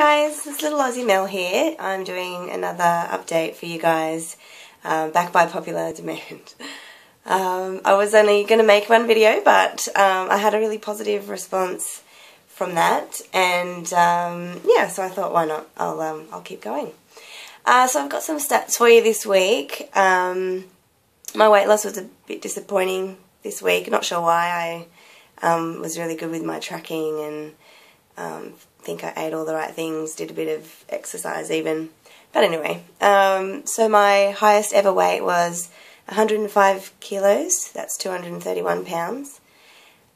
guys, it's Littleaussiemel here. I'm doing another update for you guys, back by popular demand. I was only going to make one video, but I had a really positive response from that, and yeah, so I thought, why not? I'll keep going. So I've got some stats for you this week. My weight loss was a bit disappointing this week. Not sure why. I was really good with my tracking and think I ate all the right things, did a bit of exercise even. But anyway, so my highest ever weight was 105 kilos, that's 231 pounds.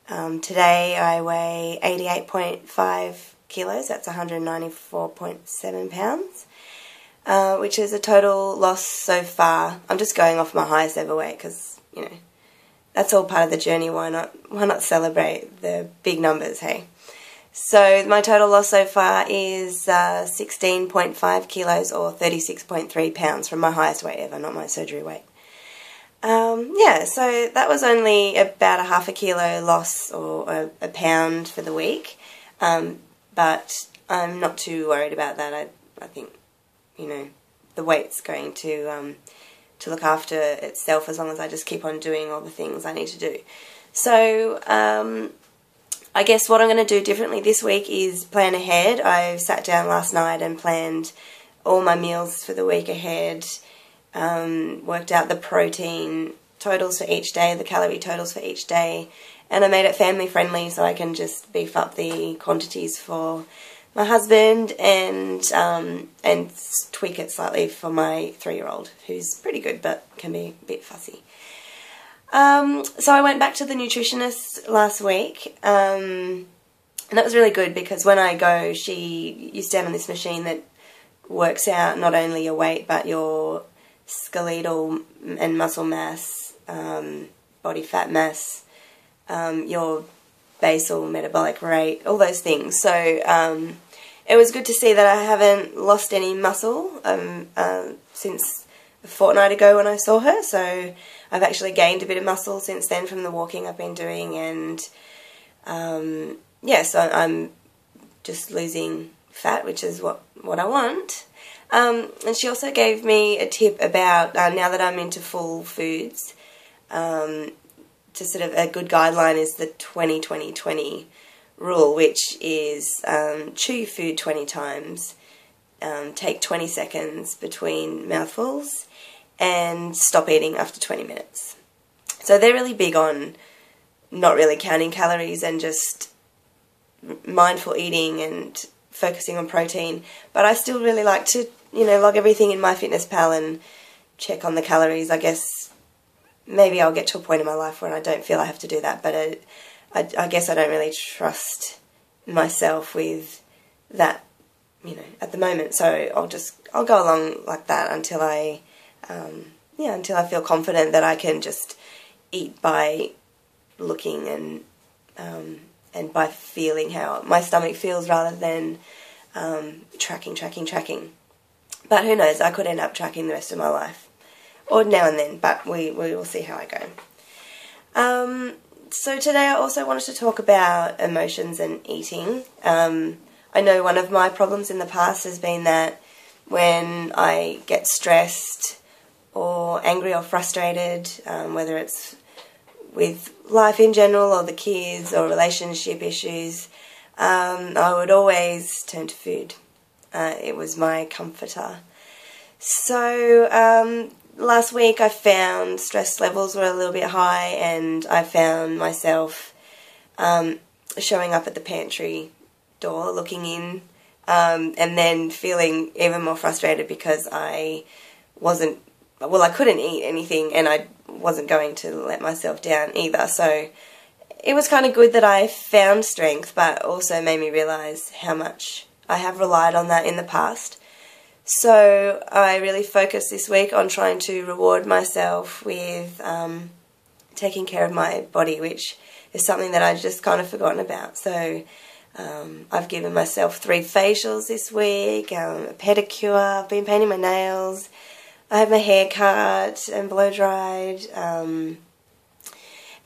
Today I weigh 88.5 kilos, that's 194.7 pounds, which is a total loss so far. I'm just going off my highest ever weight because, you know, that's all part of the journey. Why not celebrate the big numbers, hey? So my total loss so far is 16.5 kilos or 36.3 pounds from my highest weight ever, not my surgery weight. Yeah, so that was only about a half a kilo loss or a pound for the week, but I'm not too worried about that. I think, you know, the weight's going to look after itself as long as I just keep on doing all the things I need to do. So I guess what I'm going to do differently this week is plan ahead. I sat down last night and planned all my meals for the week ahead, worked out the protein totals for each day, the calorie totals for each day, and I made it family friendly so I can just beef up the quantities for my husband and tweak it slightly for my 3-year-old, who's pretty good but can be a bit fussy. So I went back to the nutritionist last week, and that was really good because when I go, you stand on this machine that works out not only your weight but your skeletal and muscle mass, body fat mass, your basal metabolic rate, all those things. So it was good to see that I haven't lost any muscle since a fortnight ago when I saw her, so I've actually gained a bit of muscle since then from the walking I've been doing, and yeah, so I'm just losing fat, which is what I want. And she also gave me a tip about, now that I'm into full foods, to sort of a good guideline is the 20-20-20 rule, which is chew your food 20 times, take 20 seconds between mouthfuls, and stop eating after 20 minutes. So they're really big on not really counting calories and just mindful eating and focusing on protein. But I still really like to, you know, log everything in MyFitnessPal and check on the calories. I guess maybe I'll get to a point in my life where I don't feel I have to do that, but I guess I don't really trust myself with that, you know, at the moment. So I'll go along like that until I feel confident that I can just eat by looking and by feeling how my stomach feels rather than tracking. But who knows, I could end up tracking the rest of my life, or now and then, but we will see how I go. So today I also wanted to talk about emotions and eating. I know one of my problems in the past has been that when I get stressed or angry or frustrated, whether it's with life in general or the kids or relationship issues, I would always turn to food. It was my comforter. So last week I found stress levels were a little bit high, and I found myself showing up at the pantry door, looking in, and then feeling even more frustrated because I couldn't eat anything, and I wasn't going to let myself down either. So it was kind of good that I found strength, but also made me realise how much I have relied on that in the past. So I really focused this week on trying to reward myself with taking care of my body, which is something that I've just kind of forgotten about. So I've given myself 3 facials this week, a pedicure, I've been painting my nails, I had my hair cut and blow dried, and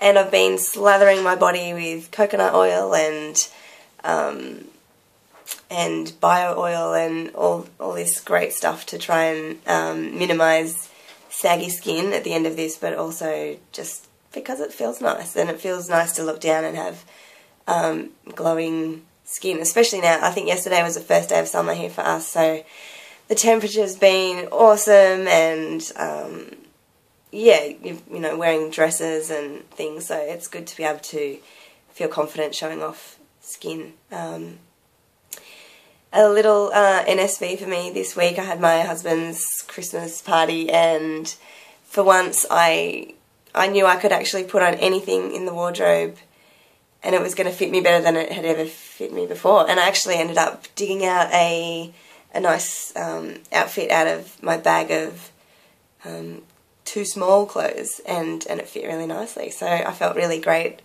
I've been slathering my body with coconut oil and and bio oil and all this great stuff to try and minimise saggy skin at the end of this, but also just because it feels nice, and it feels nice to look down and have glowing skin, especially now. I think yesterday was the first day of summer here for us, so the temperature's been awesome, and yeah, you know, wearing dresses and things, so it's good to be able to feel confident showing off skin. A little NSV for me this week. I had my husband's Christmas party, and for once I knew I could actually put on anything in the wardrobe and it was going to fit me better than it had ever fit me before. And I actually ended up digging out a nice outfit out of my bag of too small clothes, and it fit really nicely. So I felt really great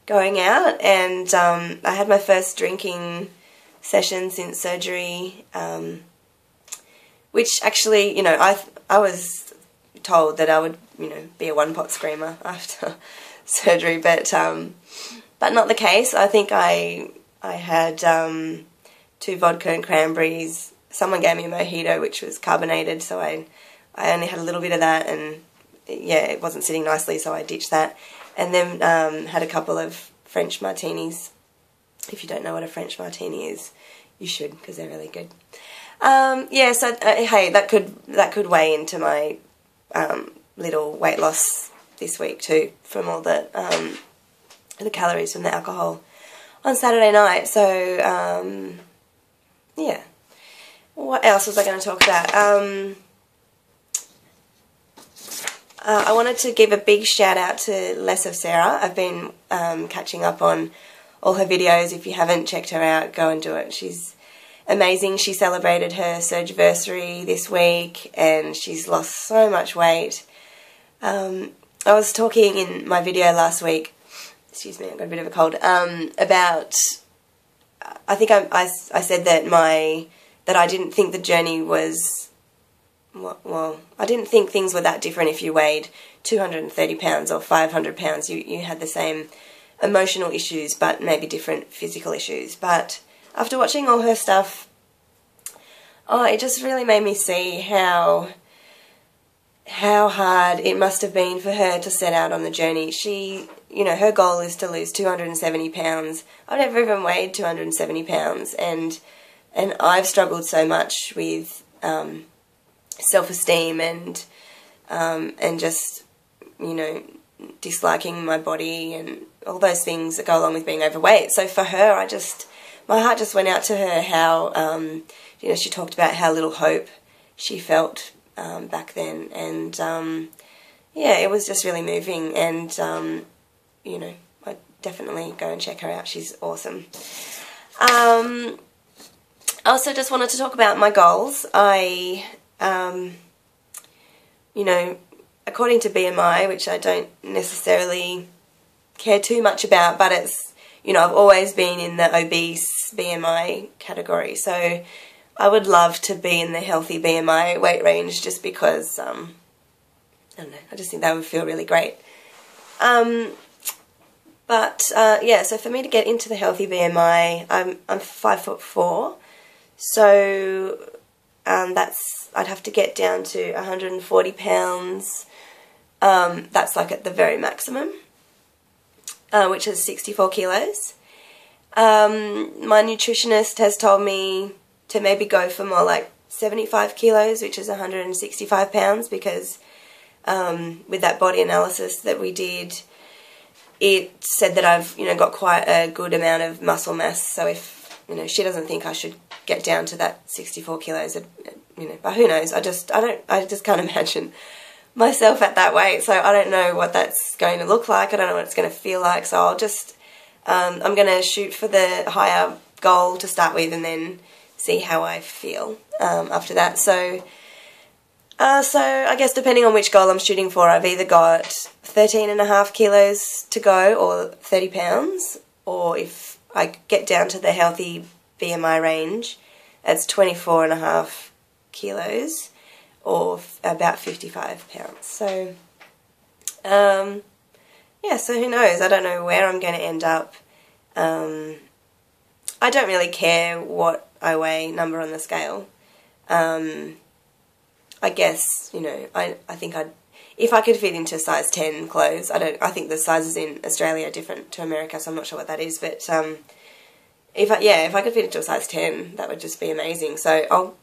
going out, and I had my first drinking session since surgery, which actually, you know, I was told that I would, you know, be a one-pot screamer after surgery, but not the case. I think I had 2 vodka and cranberries. Someone gave me a mojito, which was carbonated, so I only had a little bit of that, and yeah, it wasn't sitting nicely, so I ditched that. And then had a couple of French martinis. If you don't know what a French martini is, you should, because they're really good. Yeah, so hey, that could weigh into my little weight loss this week too, from all the calories from the alcohol on Saturday night. So yeah, what else was I going to talk about? I wanted to give a big shout out to Less of Sarah. I've been catching up on all her videos. If you haven't checked her out, go and do it. She's amazing. She celebrated her surgiversary this week, and she's lost so much weight. I was talking in my video last week, excuse me, I've got a bit of a cold, about, I think I said that that I didn't think the journey was, well, I didn't think things were that different if you weighed 230 pounds or 500 pounds. You had the same emotional issues, but maybe different physical issues. But after watching all her stuff, it just really made me see how hard it must have been for her to set out on the journey. She, you know, her goal is to lose 270 pounds. I've never even weighed 270 pounds, and I've struggled so much with self-esteem and just, you know, disliking my body and all those things that go along with being overweight. So for her, my heart just went out to her, how, you know, she talked about how little hope she felt back then, and yeah, it was just really moving, and you know, I'd definitely go and check her out. She's awesome. I also just wanted to talk about my goals. You know, according to BMI, which I don't necessarily care too much about, but it's, you know, I've always been in the obese BMI category, so I would love to be in the healthy BMI weight range, just because, I don't know, I just think that would feel really great. But yeah, so for me to get into the healthy BMI, I'm 5'4", so I'd have to get down to 140 pounds. That's like at the very maximum, which is 64 kilos. My nutritionist has told me to maybe go for more like 75 kilos, which is 165 pounds, because with that body analysis that we did, it said that I've, you know, got quite a good amount of muscle mass. So if, you know, she doesn't think I should get down to that 64 kilos, you know, but who knows? I just can't imagine myself at that weight, so I don't know what that's going to look like. I don't know what it's going to feel like, so I'll just, I'm going to shoot for the higher goal to start with, and then see how I feel after that. So I guess depending on which goal I'm shooting for, I've either got 13.5 kilos to go, or 30 pounds, or if I get down to the healthy BMI range, it's 24.5 kilos, or about 55 pounds. So, yeah, so who knows? I don't know where I'm going to end up. I don't really care what I weigh number on the scale. I guess, you know, I think if I could fit into size 10 clothes, I think the sizes in Australia are different to America, so I'm not sure what that is, but if I could fit into a size 10, that would just be amazing. So I'll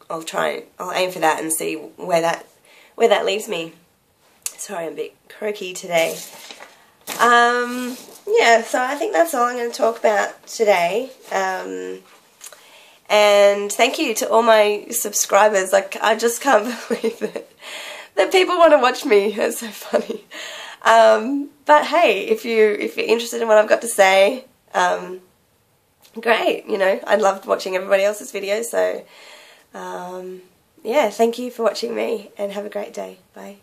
aim for that and see where that leaves me. Sorry, I'm a bit croaky today. Yeah, so I think that's all I'm going to talk about today. And thank you to all my subscribers. Like, I just can't believe that people want to watch me. It's so funny. But hey, if you're interested in what I've got to say, great. You know, I loved watching everybody else's videos. So, yeah, thank you for watching me, and have a great day. Bye.